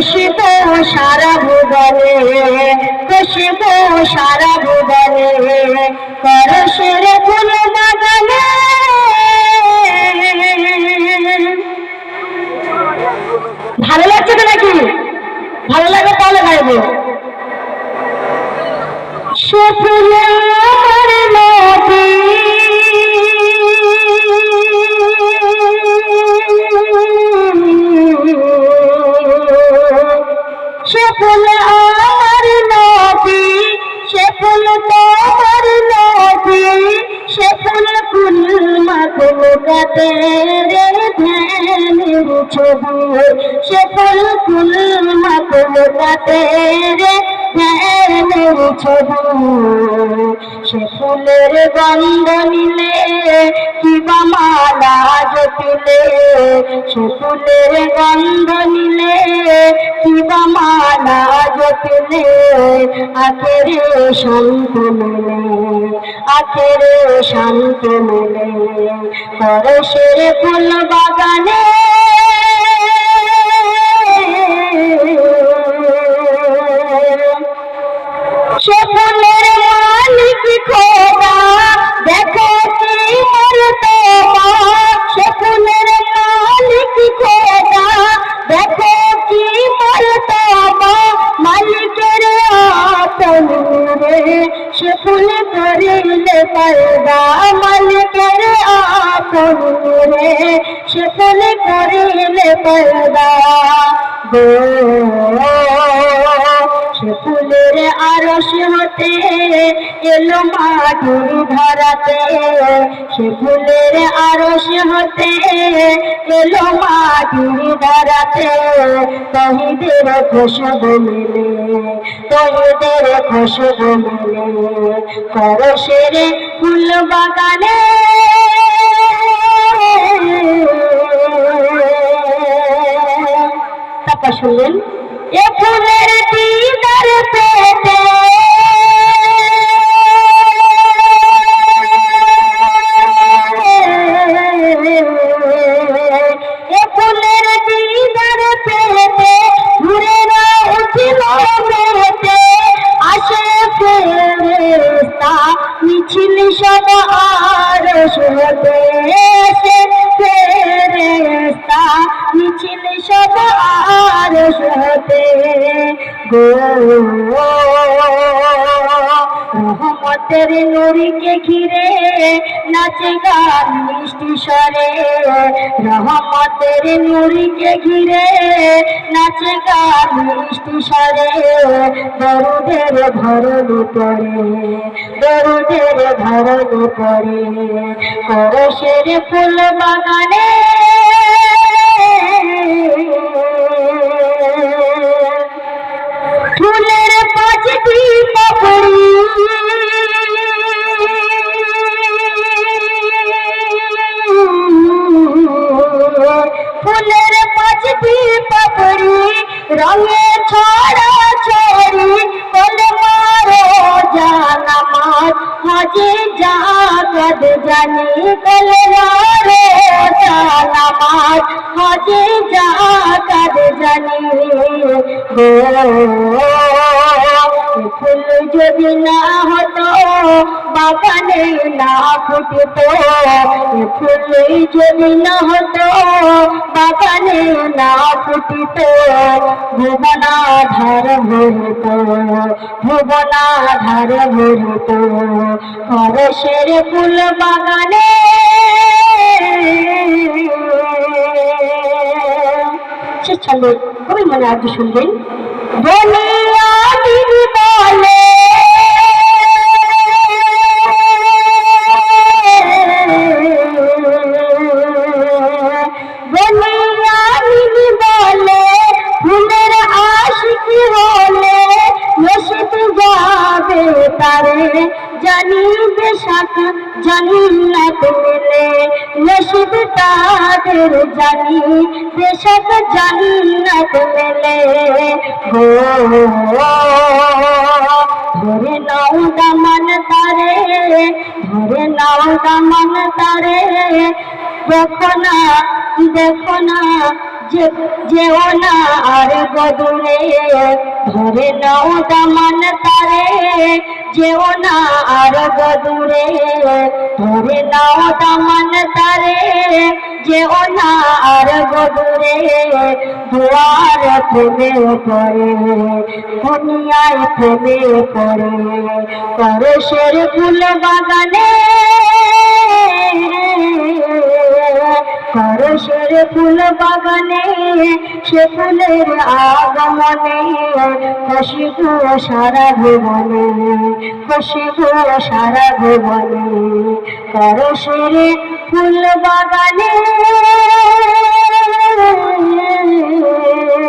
খুশবু সারা ভুবনে, খুশবু সারা ভুবনে, পরশের ফুল বাগানে। ভালো লাগছে তো নাকি? ভালো লাগে তাহলে গাইবো। সে ফুলে আমার নবী, সে ফুল আমার নবী, সে ফুল তোমার নবী, সে ফুল ফুল মাখলুকাতে রে ধ্যানের ছবি, সে ফুল ফুল মাখলুকাতে রে ধ্যানের ছবি। সে ফুলের গন্ধ নিলে কিবা মালা জপিলে, সে ফুলের গন্ধ নিলে কিবা মালা জপিলে, আখেরে শান্ত মেলে, আখেরে শান্ত মেলে, পরশের ফুল বাগানে। সে ফুলের মালিক খোদা, দেখো কি মর্তবা, সে ফুলের মালিক খোদা, দেখো কি মর্তবা, মালিকের আপন রে, সে ফুল করিলে পয়দা, মালিকের আপন রে, সে ফুল করিলে পয়দা। সে ফুলের আরশ হতে এলো মাটির ধরাতে, সে ফুলের আরশ হতে এলো মাটির ধরাতে, তহিদের খুশবু মিলে, তহিদের খুশবু মিলে, পরশের ফুল বাগানে। তারপর শুনলেন এ ফুলের দিদার পেতে, এ ফুলের দিদার পেতে, ঘুরে না উঠিল মেতে, আসে ফেরেশতা মিছিল সব আরশ হতে, আসে ফেরেশতা মিছিল সব আরশ হতে। গো রহমতের নূরকে ঘিরে নাচে গান মিষ্টি স্বরে, রহমতের নূরকে ঘিরে নাচে গান মিষ্টি স্বরে, দরুদের ধরন পড়ে, দরুদের ধরন পড়ে, পরশের ফুল বাগানে। ফুলের পাঁচটি পাপড়ি, ফুলের পাঁচটি পাপড়ি, রঙে ছড়া ছড়ি, বলে মারো জানামাত হাজি জাগদ জানি, বলে মারো জানামাত হাজি জাগদ জানি। ফুল যদি না হতো বাগানে না ফুটতো, ফুল যদি না হতো বাগানে না ফুটতো, ভুবনাধার ভরিত, ভুবনাধার ভরিত, পরশের ফুল বাগানে। সে ছন্দে খুবই মনে আজ শুনবেন। বুনিয়াদি বলে বুনিয়াদি বলে, ফুলের আশিকি হলে নসিব যাবে তারে, জানিবে সাথ জান্নাত মিলে, নসিব তাদের জানি বেশক জান্নাত মিলে। ধরে নাও দামান তারে, ধরে নাও দামান তারে, দেখো না যে যেও না আর গদুরে ধরে নাও দামান তারে যেও না আর গদুরে ধরে নাও দামান তারে যেও না আর গদুরে দুয়ার প্রেমে পড়ে দুনিয়ায় প্রেমে পড়ে করশের ফুল বাগানে করশের ফুল বাগানে সে ফুলের আগমনে খুশবু সারা ভুবনে খুশবু সারা ভুবনে করশের ফুল বাগানে